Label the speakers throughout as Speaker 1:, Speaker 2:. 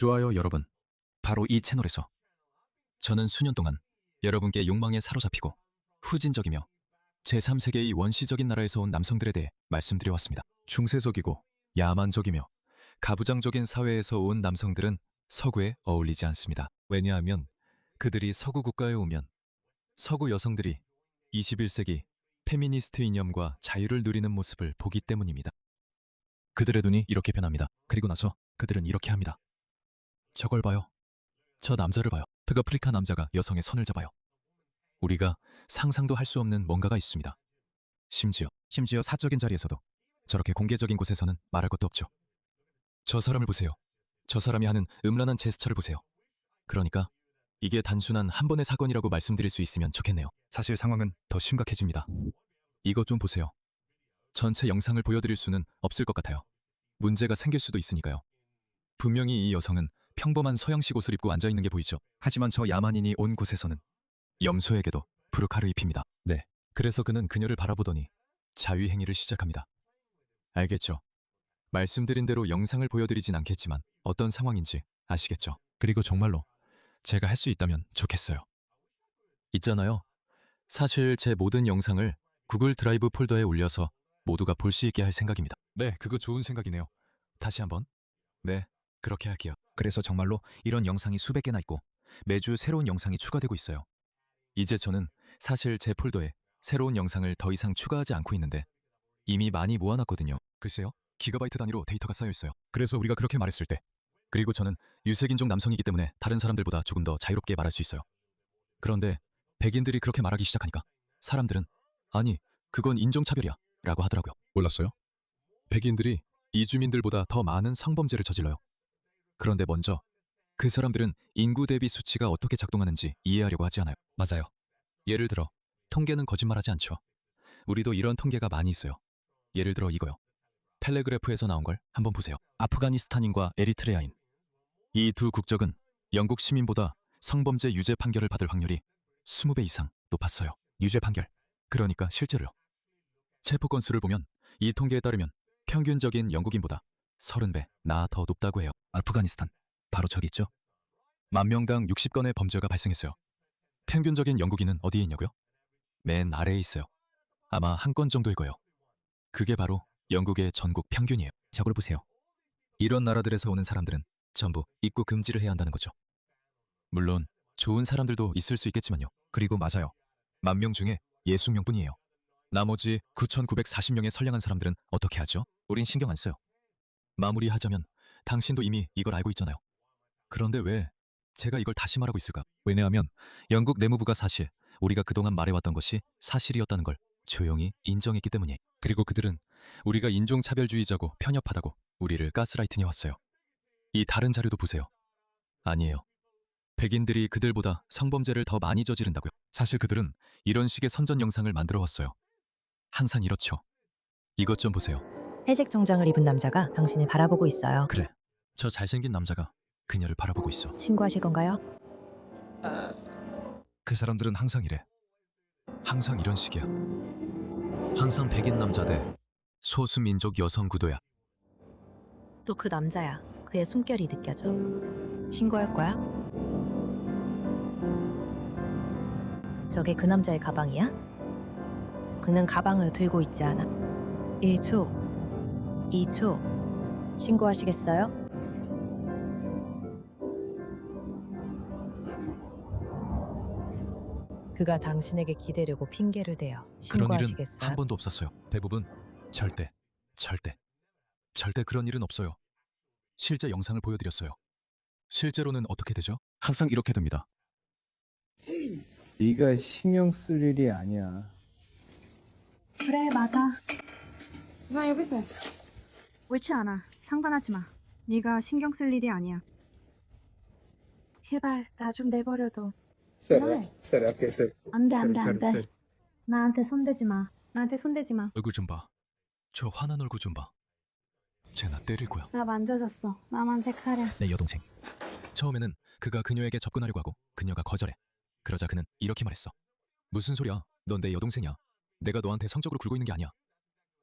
Speaker 1: 좋아요, 여러분. 바로 이 채널에서 저는 수년 동안 여러분께 욕망에 사로잡히고 후진적이며 제3세계의 원시적인 나라에서 온 남성들에 대해 말씀드려왔습니다. 중세적이고 야만적이며 가부장적인 사회에서 온 남성들은 서구에 어울리지 않습니다. 왜냐하면 그들이 서구 국가에 오면 서구 여성들이 21세기 페미니스트 이념과 자유를 누리는 모습을 보기 때문입니다. 그들의 눈이 이렇게 변합니다. 그리고 나서 그들은 이렇게 합니다. 저걸 봐요. 저 남자를 봐요. 트거프리카 남자가 여성의 손을 잡아요. 우리가 상상도 할 수 없는 뭔가가 있습니다. 심지어 사적인 자리에서도 저렇게 공개적인 곳에서는 말할 것도 없죠. 저 사람을 보세요. 저 사람이 하는 음란한 제스처를 보세요. 그러니까 이게 단순한 한 번의 사건이라고 말씀드릴 수 있으면 좋겠네요. 사실 상황은 더 심각해집니다. 이것 좀 보세요. 전체 영상을 보여드릴 수는 없을 것 같아요. 문제가 생길 수도 있으니까요. 분명히 이 여성은 평범한 서양식 옷을 입고 앉아있는 게 보이죠. 하지만 저 야만인이 온 곳에서는 염소에게도 부르카를 입힙니다. 네, 그래서 그는 그녀를 바라보더니 자위행위를 시작합니다. 알겠죠? 말씀드린 대로 영상을 보여드리진 않겠지만 어떤 상황인지 아시겠죠? 그리고 정말로 제가 할 수 있다면 좋겠어요. 있잖아요. 사실 제 모든 영상을 구글 드라이브 폴더에 올려서 모두가 볼 수 있게 할 생각입니다. 네, 그거 좋은 생각이네요. 다시 한번. 네, 그렇게 할게요. 그래서 정말로 이런 영상이 수백 개나 있고 매주 새로운 영상이 추가되고 있어요. 이제 저는 사실 제 폴더에 새로운 영상을 더 이상 추가하지 않고 있는데 이미 많이 모아놨거든요. 글쎄요, 기가바이트 단위로 데이터가 쌓여 있어요. 그래서 우리가 그렇게 말했을 때, 그리고 저는 유색인종 남성이기 때문에 다른 사람들보다 조금 더 자유롭게 말할 수 있어요. 그런데 백인들이 그렇게 말하기 시작하니까 사람들은 아니, 그건 인종차별이야 라고 하더라고요. 몰랐어요? 백인들이 이주민들보다 더 많은 성범죄를 저질러요. 그런데 먼저 그 사람들은 인구 대비 수치가 어떻게 작동하는지 이해하려고 하지 않아요. 맞아요. 예를 들어 통계는 거짓말하지 않죠. 우리도 이런 통계가 많이 있어요. 예를 들어 이거요. 텔레그래프에서 나온 걸 한번 보세요. 아프가니스탄인과 에리트레아인. 이 두 국적은 영국 시민보다 성범죄 유죄 판결을 받을 확률이 20배 이상 높았어요. 유죄 판결. 그러니까 실제로요. 체포 건수를 보면 이 통계에 따르면 평균적인 영국인보다 30배 나 더 높다고 해요. 아프가니스탄. 바로 저기 있죠. 만 명당 60건의 범죄가 발생했어요. 평균적인 영국인은 어디에 있냐고요? 맨 아래에 있어요. 아마 한 건 정도일 거예요. 그게 바로 영국의 전국 평균이에요. 저걸 보세요. 이런 나라들에서 오는 사람들은 전부 입국 금지를 해야 한다는 거죠. 물론 좋은 사람들도 있을 수 있겠지만요. 그리고 맞아요. 10,000명 중에 60명뿐이에요. 나머지 9,940명의 선량한 사람들은 어떻게 하죠? 우린 신경 안 써요. 마무리하자면 당신도 이미 이걸 알고 있잖아요. 그런데 왜 제가 이걸 다시 말하고 있을까? 왜냐하면 영국 내무부가 사실 우리가 그동안 말해왔던 것이 사실이었다는 걸 조용히 인정했기 때문이에요. 그리고 그들은 우리가 인종차별주의자고 편협하다고 우리를 가스라이팅해왔어요. 이 다른 자료도 보세요. 아니에요. 백인들이 그들보다 성범죄를 더 많이 저지른다고요. 사실 그들은 이런 식의 선전 영상을 만들어왔어요. 항상 이렇죠. 이것 좀 보세요.
Speaker 2: 회색 정장을 입은 남자가 당신을 바라보고 있어요.
Speaker 1: 그래, 저 잘생긴 남자가 그녀를 바라보고 있어.
Speaker 2: 신고하실 건가요?
Speaker 1: 그 사람들은 항상 이래. 항상 이런 식이야. 항상 백인 남자 대 소수민족 여성 구도야.
Speaker 2: 또 그 남자야. 그의 숨결이 느껴져. 신고할 거야? 저게 그 남자의 가방이야? 그는 가방을 들고 있지 않아. 1초, 2초. 신고하시겠어요? 그가 당신에게 기대려고 핑계를 대요.
Speaker 1: 그런 일은
Speaker 2: 신고하시겠어요?
Speaker 1: 한 번도 없었어요. 대부분 절대 그런 일은 없어요. 실제 영상을 보여드렸어요. 실제로는 어떻게 되죠? 항상 이렇게 됩니다.
Speaker 3: 네가 신경 쓸 일이 아니야.
Speaker 4: 그래, 맞아. 나 여기 있어. 옳지 않아. 상관하지 마. 네가 신경 쓸 일이 아니야. 제발 나 좀 내버려둬.
Speaker 3: Sorry, sorry, okay, sorry.
Speaker 4: 안 돼, 안 돼,
Speaker 3: Sorry,
Speaker 4: 안 돼.
Speaker 3: sorry, sorry.
Speaker 4: 나한테 손대지 마. 나한테 손대지 마.
Speaker 1: 얼굴 좀 봐. 저 화난 얼굴 좀 봐. 쟤 나 때릴 거야.
Speaker 4: 나 만져줬어. 나만 색하려.
Speaker 1: 내 여동생. 처음에는 그가 그녀에게 접근하려고 하고 그녀가 거절해. 그러자 그는 이렇게 말했어. 무슨 소리야? 넌 내 여동생이야. 내가 너한테 성적으로 굴고 있는 게 아니야.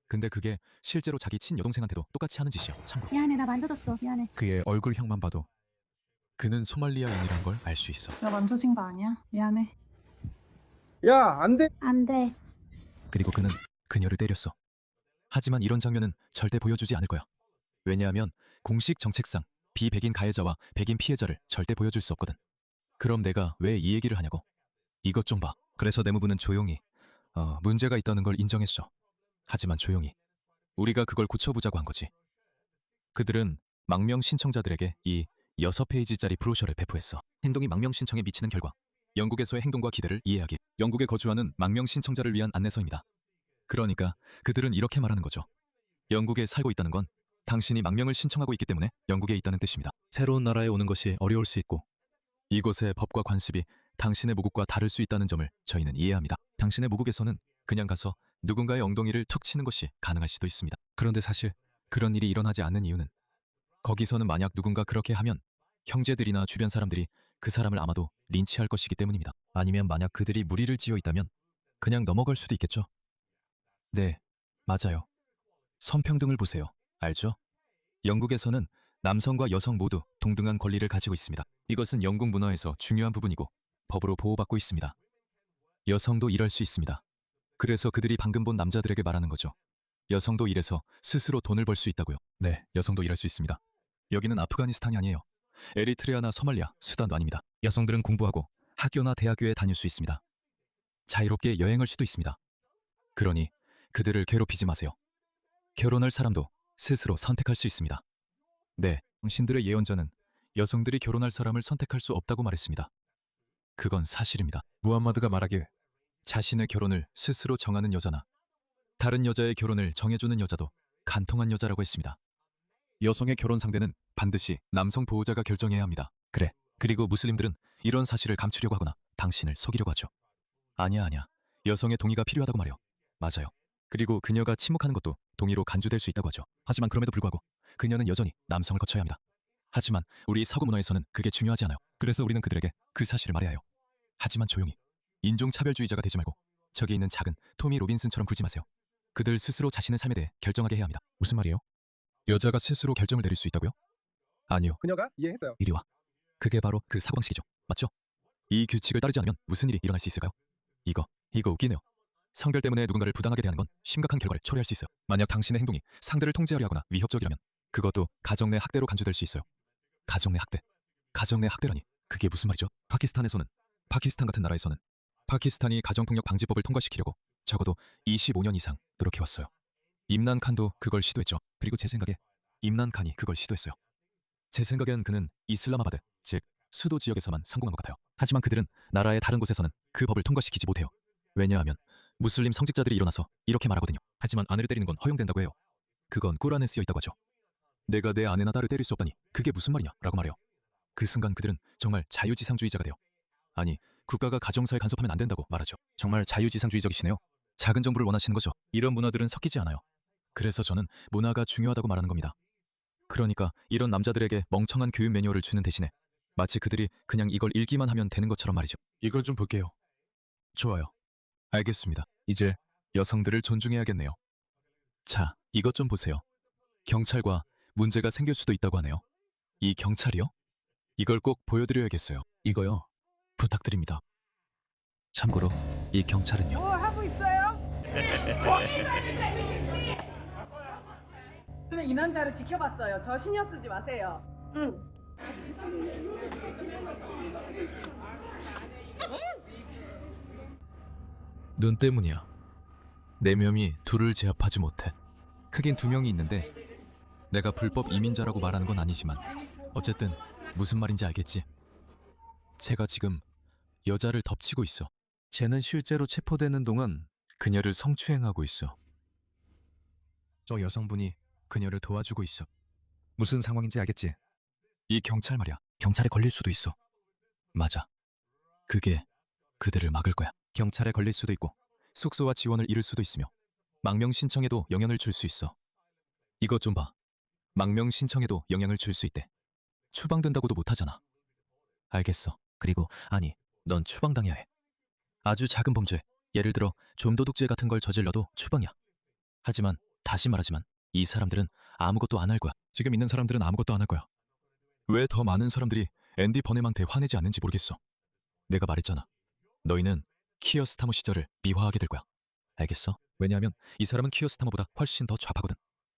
Speaker 1: 근데 그게 실제로 자기 친여동생한테도 똑같이 하는 짓이야. 참고로.
Speaker 4: 미안해, 나 만져줬어. 미안해.
Speaker 1: 그의 얼굴형만 봐도 그는 소말리아인이란 걸 알 수 있어.
Speaker 4: 나 만져진 거 아니야? 미안해.
Speaker 3: 야, 안 돼!
Speaker 4: 안 돼.
Speaker 1: 그리고 그는 그녀를 때렸어. 하지만 이런 장면은 절대 보여주지 않을 거야. 왜냐하면 공식 정책상 비백인 가해자와 백인 피해자를 절대 보여줄 수 없거든. 그럼 내가 왜 이 얘기를 하냐고? 이것 좀 봐. 그래서 내무부는 조용히 문제가 있다는 걸 인정했어. 하지만 조용히. 우리가 그걸 고쳐보자고 한 거지. 그들은 망명 신청자들에게 이 6페이지짜리 브로셔를 배포했어. 행동이 망명 신청에 미치는 결과, 영국에서의 행동과 기대를 이해하기. 영국에 거주하는 망명 신청자를 위한 안내서입니다. 그러니까 그들은 이렇게 말하는 거죠. 영국에 살고 있다는 건 당신이 망명을 신청하고 있기 때문에 영국에 있다는 뜻입니다. 새로운 나라에 오는 것이 어려울 수 있고 이곳의 법과 관습이 당신의 모국과 다를 수 있다는 점을 저희는 이해합니다. 당신의 모국에서는 그냥 가서 누군가의 엉덩이를 툭 치는 것이 가능할 수도 있습니다. 그런데 사실 그런 일이 일어나지 않는 이유는 거기서는 만약 누군가 그렇게 하면 형제들이나 주변 사람들이 그 사람을 아마도 린치할 것이기 때문입니다. 아니면 만약 그들이 무리를 지어 있다면 그냥 넘어갈 수도 있겠죠. 네, 맞아요. 성평등을 보세요. 알죠? 영국에서는 남성과 여성 모두 동등한 권리를 가지고 있습니다. 이것은 영국 문화에서 중요한 부분이고 법으로 보호받고 있습니다. 여성도 일할 수 있습니다. 그래서 그들이 방금 본 남자들에게 말하는 거죠. 여성도 일해서 스스로 돈을 벌 수 있다고요. 네, 여성도 일할 수 있습니다. 여기는 아프가니스탄이 아니에요. 에리트레아나 소말리아, 수단도 아닙니다. 여성들은 공부하고 학교나 대학교에 다닐 수 있습니다. 자유롭게 여행할 수도 있습니다. 그러니 그들을 괴롭히지 마세요. 결혼할 사람도 스스로 선택할 수 있습니다. 네, 당신들의 예언자는 여성들이 결혼할 사람을 선택할 수 없다고 말했습니다. 그건 사실입니다. 무함마드가 말하길 자신의 결혼을 스스로 정하는 여자나 다른 여자의 결혼을 정해주는 여자도 간통한 여자라고 했습니다. 여성의 결혼 상대는 반드시 남성 보호자가 결정해야 합니다. 그래. 그리고 무슬림들은 이런 사실을 감추려고 하거나 당신을 속이려고 하죠. 아니야. 여성의 동의가 필요하다고 말해요. 맞아요. 그리고 그녀가 침묵하는 것도 동의로 간주될 수 있다고 하죠. 하지만 그럼에도 불구하고 그녀는 여전히 남성을 거쳐야 합니다. 하지만 우리 서구 문화에서는 그게 중요하지 않아요. 그래서 우리는 그들에게 그 사실을 말해야 해요. 하지만 조용히. 인종차별주의자가 되지 말고 저기 있는 작은 토미 로빈슨처럼 굴지 마세요. 그들 스스로 자신의 삶에 대해 결정하게 해야 합니다. 무슨 말이에요? 여자가 스스로 결정을 내릴 수 있다고요? 아니요.
Speaker 3: 그녀가 이해했어요.
Speaker 1: 이리 와. 그게 바로 그 사고방식이죠. 맞죠? 이 규칙을 따르지 않으면 무슨 일이 일어날 수 있을까요? 이거 웃기네요. 성별 때문에 누군가를 부당하게 대하는 건 심각한 결과를 초래할 수 있어요. 만약 당신의 행동이 상대를 통제하려 하거나 위협적이라면 그것도 가정 내 학대로 간주될 수 있어요. 가정 내 학대. 가정 내 학대라니. 그게 무슨 말이죠? 파키스탄 같은 나라에서는 파키스탄이 가정폭력 방지법을 통과시키려고 적어도 25년 이상 노력해왔어요. 임란 칸도 그걸 시도했죠. 그리고 제 생각에 임란 칸이 그걸 시도했어요. 제 생각엔 그는 이슬라마바드, 즉 수도 지역에서만 성공한 것 같아요. 하지만 그들은 나라의 다른 곳에서는 그 법을 통과시키지 못해요. 왜냐하면 무슬림 성직자들이 일어나서 이렇게 말하거든요. 하지만 아내를 때리는 건 허용된다고 해요. 그건 꾸란에 쓰여 있다고 하죠. 내가 내 아내나 딸을 때릴 수 없다니 그게 무슨 말이냐 라고 말해요. 그 순간 그들은 정말 자유지상주의자가 돼요. 아니, 국가가 가정사에 간섭하면 안 된다고 말하죠. 정말 자유지상주의적이시네요. 작은 정부를 원하시는 거죠. 이런 문화들은 섞이지 않아요. 그래서 저는 문화가 중요하다고 말하는 겁니다. 그러니까 이런 남자들에게 멍청한 교육 매뉴얼을 주는 대신에 마치 그들이 그냥 이걸 읽기만 하면 되는 것처럼 말이죠. 이걸 좀 볼게요. 좋아요. 알겠습니다. 이제 여성들을 존중해야겠네요. 자, 이것 좀 보세요. 경찰과 문제가 생길 수도 있다고 하네요. 이 경찰이요? 이걸 꼭 보여드려야겠어요. 이거요. 부탁드립니다. 참고로 이 경찰은요.
Speaker 5: 하고 있어요? 저는 이 남자를 지켜봤어요. 저 신경 쓰지 마세요. 응.
Speaker 1: 눈 때문이야. 내면이 둘을 제압하지 못해. 크긴 2명이 있는데 내가 불법 이민자라고 말하는 건 아니지만 어쨌든 무슨 말인지 알겠지? 제가 지금 여자를 덮치고 있어. 쟤는 실제로 체포되는 동안 그녀를 성추행하고 있어. 저 여성분이 그녀를 도와주고 있어. 무슨 상황인지 알겠지? 이 경찰 말이야. 경찰에 걸릴 수도 있어. 맞아. 그게 그들을 막을 거야. 경찰에 걸릴 수도 있고 숙소와 지원을 잃을 수도 있으며 망명 신청에도 영향을 줄 수 있어. 이것 좀 봐. 망명 신청에도 영향을 줄 수 있대. 추방된다고도 못하잖아. 알겠어. 그리고 아니, 넌 추방당해야 해. 아주 작은 범죄, 예를 들어 좀도둑질 같은 걸 저질러도 추방이야. 하지만 다시 말하지만 이 사람들은 아무것도 안 할 거야. 지금 있는 사람들은 아무것도 안 할 거야. 왜 더 많은 사람들이 앤디 버네망테 화내지 않는지 모르겠어. 내가 말했잖아. 너희는 키어 스타머 시절을 미화하게 될 거야. 알겠어? 왜냐하면 이 사람은 키어 스타머보다 훨씬 더 좌파거든.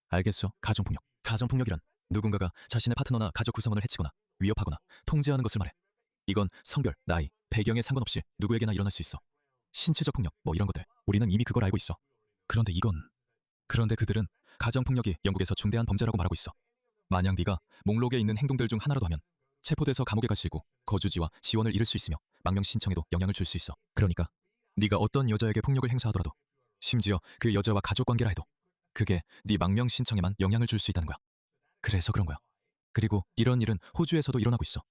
Speaker 1: 알겠어. 가정폭력. 가정폭력이란 누군가가 자신의 파트너나 가족 구성원을 해치거나 위협하거나 통제하는 것을 말해. 이건 성별, 나이, 배경에 상관없이 누구에게나 일어날 수 있어. 신체적 폭력, 뭐 이런 것들. 우리는 이미 그걸 알고 있어. 그런데 그들은 가정폭력이 영국에서 중대한 범죄라고 말하고 있어. 만약 네가 목록에 있는 행동들 중 하나라도 하면 체포돼서 감옥에 갈 수 있고 거주지와 지원을 잃을 수 있으며 망명 신청에도 영향을 줄 수 있어. 그러니까 네가 어떤 여자에게 폭력을 행사하더라도 심지어 그 여자와 가족관계라 해도 그게 네 망명 신청에만 영향을 줄 수 있다는 거야. 그래서 그런 거야. 그리고 이런 일은 호주에서도 일어나고 있어.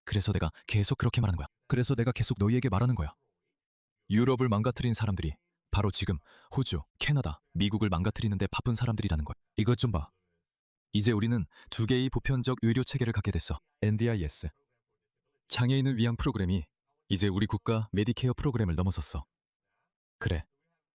Speaker 1: 그래서 내가 계속 그렇게 말하는 거야. 그래서 내가 계속 너희에게 말하는 거야. 유럽을 망가뜨린 사람들이 바로 지금 호주, 캐나다, 미국을 망가뜨리는데 바쁜 사람들이라는 거야. 이것 좀 봐. 이제 우리는 두 개의 보편적 의료 체계를 갖게 됐어. NDIS. 장애인을 위한 프로그램이 이제 우리 국가 메디케어 프로그램을 넘어섰어. 그래.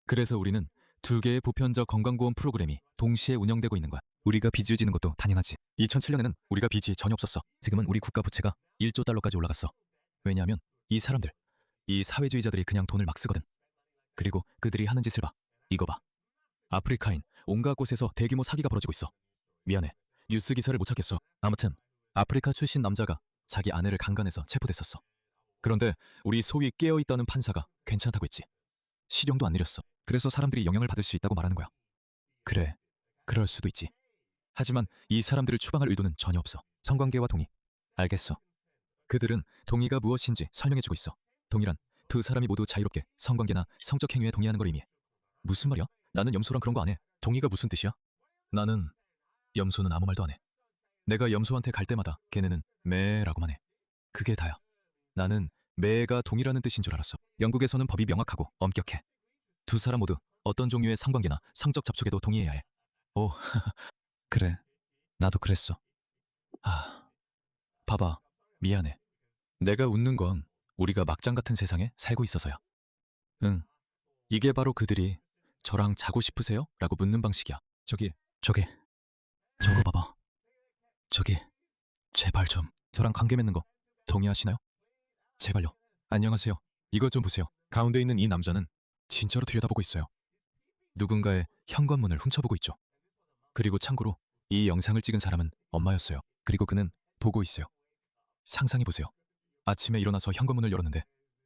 Speaker 1: 그래서 우리는 두 개의 보편적 건강보험 프로그램이 동시에 운영되고 있는 거야. 우리가 빚을 지는 것도 당연하지. 2007년에는 우리가 빚이 전혀 없었어. 지금은 우리 국가 부채가 1조 달러까지 올라갔어. 왜냐하면 이 사람들, 이 사회주의자들이 그냥 돈을 막 쓰거든. 그리고 그들이 하는 짓을 봐. 이거 봐. 아프리카인 온갖 곳에서 대규모 사기가 벌어지고 있어. 미안해. 뉴스 기사를 못 찾겠어. 아무튼 아프리카 출신 남자가 자기 아내를 강간해서 체포됐었어. 그런데 우리 소위 깨어있다는 판사가 괜찮다고 했지. 실형도 안 내렸어. 그래서 사람들이 영향을 받을 수 있다고 말하는 거야. 그래, 그럴 수도 있지. 하지만 이 사람들을 추방할 의도는 전혀 없어. 성관계와 동의. 알겠어. 그들은 동의가 무엇인지 설명해주고 있어. 동의란 두 사람이 모두 자유롭게 성관계나 성적 행위에 동의하는 걸 의미해. 무슨 말이야? 나는 염소랑 그런 거 안 해. 동의가 무슨 뜻이야? 나는 염소는 아무 말도 안 해. 내가 염소한테 갈 때마다 걔네는 매라고만 해. 그게 다야. 나는 매가 동의라는 뜻인 줄 알았어. 영국에서는 법이 명확하고 엄격해. 두 사람 모두 어떤 종류의 성관계나 성적 접촉에도 동의해야 해. 오, 그래. 나도 그랬어. 봐봐. 미안해. 내가 웃는 건 우리가 막장 같은 세상에 살고 있어서야. 응. 이게 바로 그들이 저랑 자고 싶으세요? 라고 묻는 방식이야. 저기. 저거 봐봐. 저기. 제발 좀. 저랑 관계 맺는 거 동의하시나요? 제발요. 안녕하세요. 이것 좀 보세요. 가운데 있는 이 남자는 진짜로 들여다보고 있어요. 누군가의 현관문을 훔쳐보고 있죠. 그리고 참고로 이 영상을 찍은 사람은 엄마였어요. 그리고 그는 보고 있어요. 상상해보세요. 아침에 일어나서 현관문을 열었는데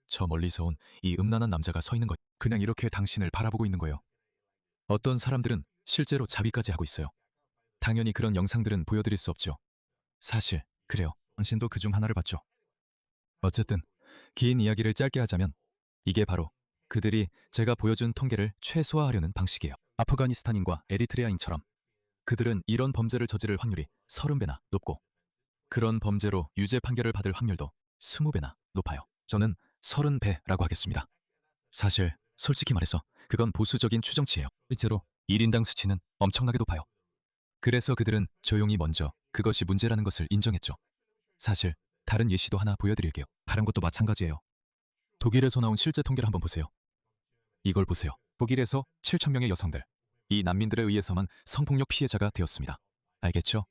Speaker 1: 저 멀리서 온 이 음란한 남자가 서 있는 거예요. 그냥 이렇게 당신을 바라보고 있는 거예요. 어떤 사람들은 실제로 자위까지 하고 있어요. 당연히 그런 영상들은 보여드릴 수 없죠. 사실 그래요. 당신도 그중 하나를 봤죠. 어쨌든 긴 이야기를 짧게 하자면 이게 바로 그들이 제가 보여준 통계를 최소화하려는 방식이에요. 아프가니스탄인과 에리트레아인처럼 그들은 이런 범죄를 저지를 확률이 30배나 높고 그런 범죄로 유죄 판결을 받을 확률도 20배나 높아요. 저는 30배라고 하겠습니다. 사실 솔직히 말해서 그건 보수적인 추정치예요. 실제로 1인당 수치는 엄청나게 높아요. 그래서 그들은 조용히 먼저 그것이 문제라는 것을 인정했죠. 사실 다른 예시도 하나 보여드릴게요. 다른 것도 마찬가지예요. 독일에서 나온 실제 통계를 한번 보세요. 이걸 보세요. 독일에서 7,000명의 여성들, 이 난민들에 의해서만 성폭력 피해자가 되었습니다. 알겠죠?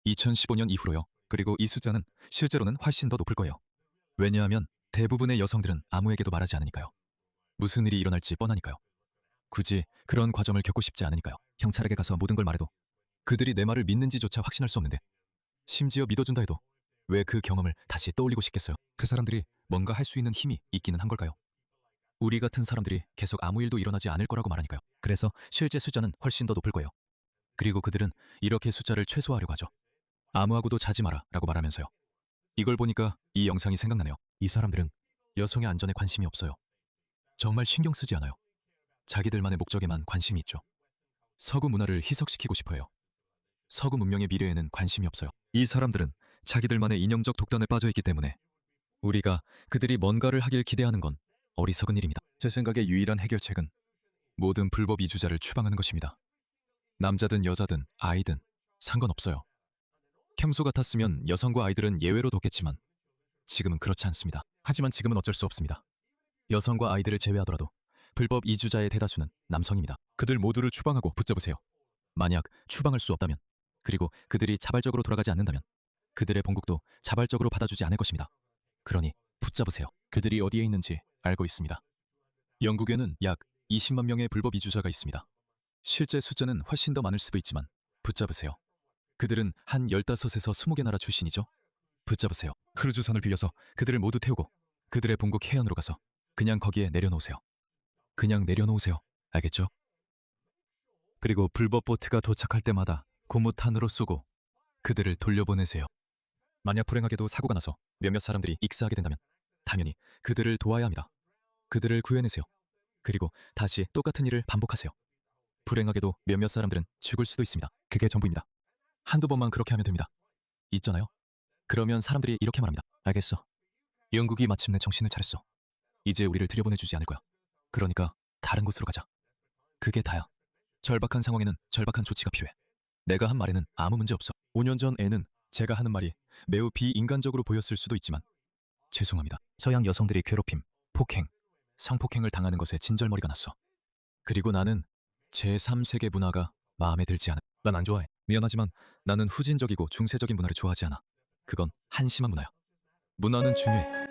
Speaker 1: 2015년 이후로요. 그리고 이 숫자는 실제로는 훨씬 더 높을 거예요. 왜냐하면 대부분의 여성들은 아무에게도 말하지 않으니까요. 무슨 일이 일어날지 뻔하니까요. 굳이 그런 과정을 겪고 싶지 않으니까요. 경찰에게 가서 모든 걸 말해도 그들이 내 말을 믿는지조차 확신할 수 없는데 심지어 믿어준다 해도 왜 그 경험을 다시 떠올리고 싶겠어요? 그 사람들이 뭔가 할 수 있는 힘이 있기는 한 걸까요? 우리 같은 사람들이 계속 아무 일도 일어나지 않을 거라고 말하니까요. 그래서 실제 숫자는 훨씬 더 높을 거예요. 그리고 그들은 이렇게 숫자를 최소화하려고 하죠. 아무하고도 자지 마라 라고 말하면서요. 이걸 보니까 이 영상이 생각나네요. 이 사람들은 여성의 안전에 관심이 없어요. 정말 신경 쓰지 않아요. 자기들만의 목적에만 관심이 있죠. 서구 문화를 희석시키고 싶어요. 서구 문명의 미래에는 관심이 없어요. 이 사람들은 자기들만의 인형적 독단에 빠져있기 때문에 우리가 그들이 뭔가를 하길 기대하는 건 어리석은 일입니다. 제 생각에 유일한 해결책은 모든 불법 이주자를 추방하는 것입니다. 남자든 여자든 아이든 상관없어요. 캠소 같았으면 여성과 아이들은 예외로 뒀겠지만 지금은 그렇지 않습니다. 하지만 지금은 어쩔 수 없습니다. 여성과 아이들을 제외하더라도 불법 이주자의 대다수는 남성입니다. 그들 모두를 추방하고 붙잡으세요. 만약 추방할 수 없다면, 그리고 그들이 자발적으로 돌아가지 않는다면 그들의 본국도 자발적으로 받아주지 않을 것입니다. 그러니 붙잡으세요. 그들이 어디에 있는지 알고 있습니다. 영국에는 약 20만 명의 불법 이주자가 있습니다. 실제 숫자는 훨씬 더 많을 수도 있지만 붙잡으세요. 그들은 한 15에서 20개 나라 출신이죠. 붙잡으세요. 크루즈선을 빌려서 그들을 모두 태우고 그들의 본국 해안으로 가서 그냥 거기에 내려놓으세요. 그냥 내려놓으세요. 알겠죠? 그리고 불법 보트가 도착할 때마다 고무탄으로 쏘고 그들을 돌려보내세요. 만약 불행하게도 사고가 나서 몇몇 사람들이 익사하게 된다면 당연히 그들을 도와야 합니다. 그들을 구해내세요. 그리고 다시 똑같은 일을 반복하세요. 불행하게도 몇몇 사람들은 죽을 수도 있습니다. 그게 전부입니다. 한두 번만 그렇게 하면 됩니다. 있잖아요. 그러면 사람들이 이렇게 말합니다. 알겠어. 영국이 마침내 정신을 차렸어. 이제 우리를 들여보내주지 않을 거야. 그러니까 다른 곳으로 가자. 그게 다야. 절박한 상황에는 절박한 조치가 필요해. 내가 한 말에는 아무 문제 없어. 5년 전 애는 제가 하는 말이 매우 비인간적으로 보였을 수도 있지만 죄송합니다. 서양 여성들이 괴롭힘, 폭행, 성폭행을 당하는 것에 진절머리가 났어. 그리고 나는 제3세계 문화가 마음에 들지 않아. 난 안 좋아해. 미안하지만 나는 후진적이고 중세적인 문화를 좋아하지 않아. 그건 한심한 문화야. 문화는 중요해.